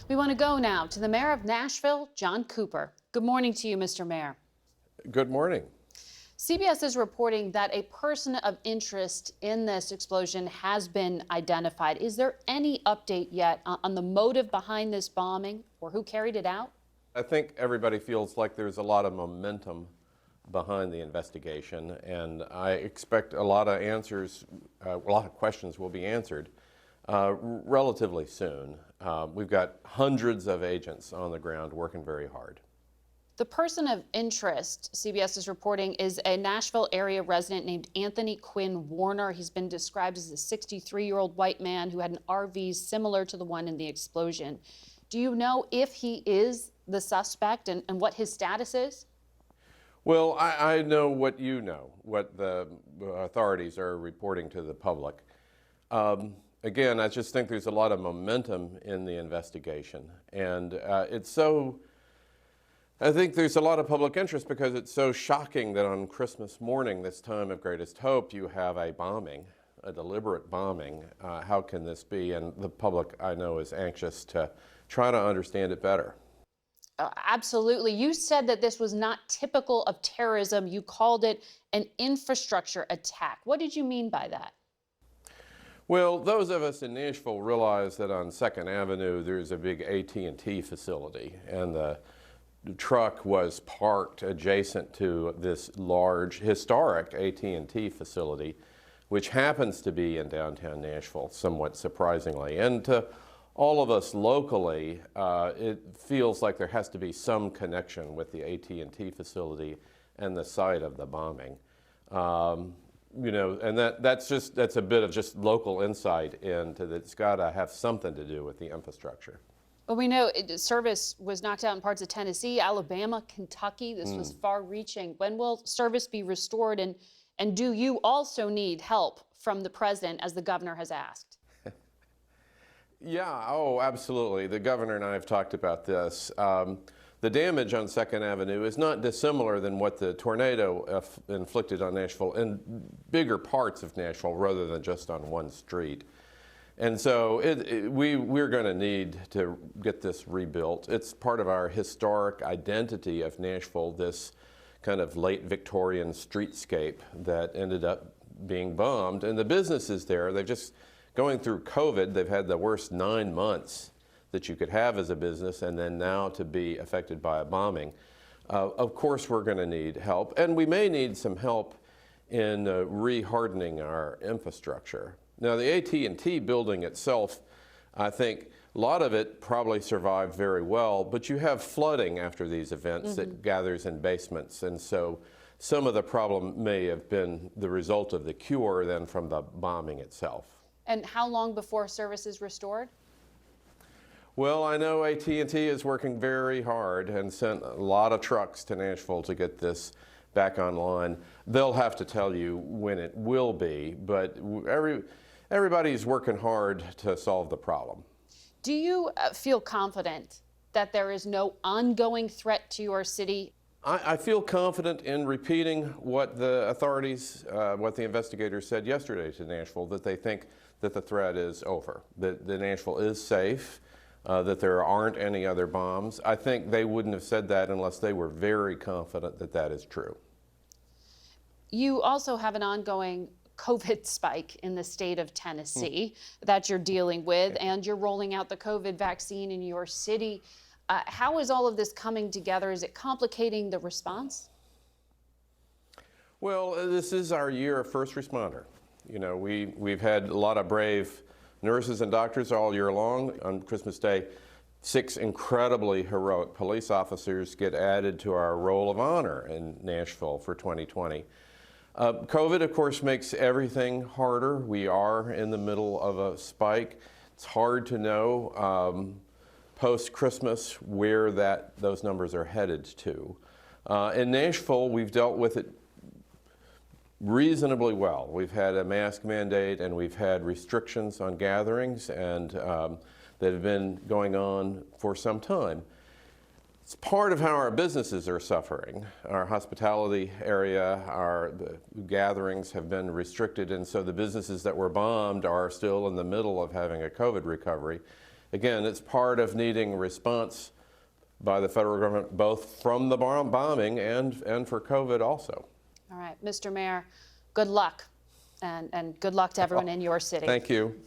We want to go now to the mayor of Nashville, John Cooper. Good morning to you, Mr. Mayor. Good morning. CBS is reporting that a person of interest in this explosion has been identified. Is there any update yet on the motive behind this bombing or who carried it out? I think everybody feels like there's a lot of momentum behind the investigation, and I expect a lot of answers, a lot of questions will be answered relatively soon. We've got hundreds of agents on the ground working very hard. The person of interest, CBS is reporting, is a Nashville area resident named Anthony Quinn Warner. He's been described as a 63-year-old white man who had an RV similar to the one in the explosion. Do you know if he is the suspect and what his status is? Well, I know what you know, what the authorities are reporting to the public. Again, I just think there's a lot of momentum in the investigation, and I think there's a lot of public interest because it's so shocking that on Christmas morning, this time of greatest hope, you have a bombing, a deliberate bombing. How can this be? And the public, I know, is anxious to try to understand it better. Absolutely. You said that this was not typical of terrorism. You called it an infrastructure attack. What did you mean by that? Well, those of us in Nashville realize that on 2nd Avenue, there's a big AT&T facility, and the truck was parked adjacent to this large, historic AT&T facility, which happens to be in downtown Nashville, somewhat surprisingly. And to all of us locally, it feels like there has to be some connection with the AT&T facility and the site of the bombing. You know, and that's a bit of just local insight into that. It's got to have something to do with the infrastructure. Well, we know service was knocked out in parts of Tennessee, Alabama, Kentucky. This was far-reaching. When will service be restored, and do you also need help from the president, as the governor has asked? Yeah, oh, absolutely. The governor and I have talked about this. The damage on 2nd Avenue is not dissimilar than what the tornado inflicted on Nashville in bigger parts of Nashville rather than just on one street. And so we're going to need to get this rebuilt. It's part of our historic identity of Nashville, this kind of late Victorian streetscape that ended up being bombed. And the businesses there, they've just going through COVID, they've had the worst 9 months that you could have as a business, and then now to be affected by a bombing. Of course, we're going to need help, and we may need some help in re-hardening our infrastructure. Now, the AT&T building itself, I think a lot of it probably survived very well, but you have flooding after these events that gathers in basements, and so some of the problem may have been the result of the cure than from the bombing itself. And how long before service is restored? Well, I know AT&T is working very hard and sent a lot of trucks to Nashville to get this back online. They'll have to tell you when it will be, but everybody's working hard to solve the problem. Do you feel confident that there is no ongoing threat to your city? I feel confident in repeating what the authorities, what the investigators said yesterday to Nashville, that they think that the threat is over, that Nashville is safe, that there aren't any other bombs. I think they wouldn't have said that unless they were very confident that that is true. You also have an ongoing COVID spike in the state of Tennessee that you're dealing with, and you're rolling out the COVID vaccine in your city. How is all of this coming together? Is it complicating the response? Well, this is our year of first responder. You know, we've had a lot of brave nurses and doctors all year long. On Christmas Day, 6 incredibly heroic police officers get added to our roll of honor in Nashville for 2020. COVID, of course, makes everything harder. We are in the middle of a spike. It's hard to know post-Christmas where those numbers are headed to. In Nashville, we've dealt with it reasonably well. We've had a mask mandate and we've had restrictions on gatherings and that have been going on for some time. It's part of how our businesses are suffering. Our hospitality area, the gatherings have been restricted, and so the businesses that were bombed are still in the middle of having a COVID recovery. again, it's part of needing response by the federal government, both from the bombing and for COVID also. All right, Mr. Mayor, good luck, and good luck to everyone in your city. Thank you.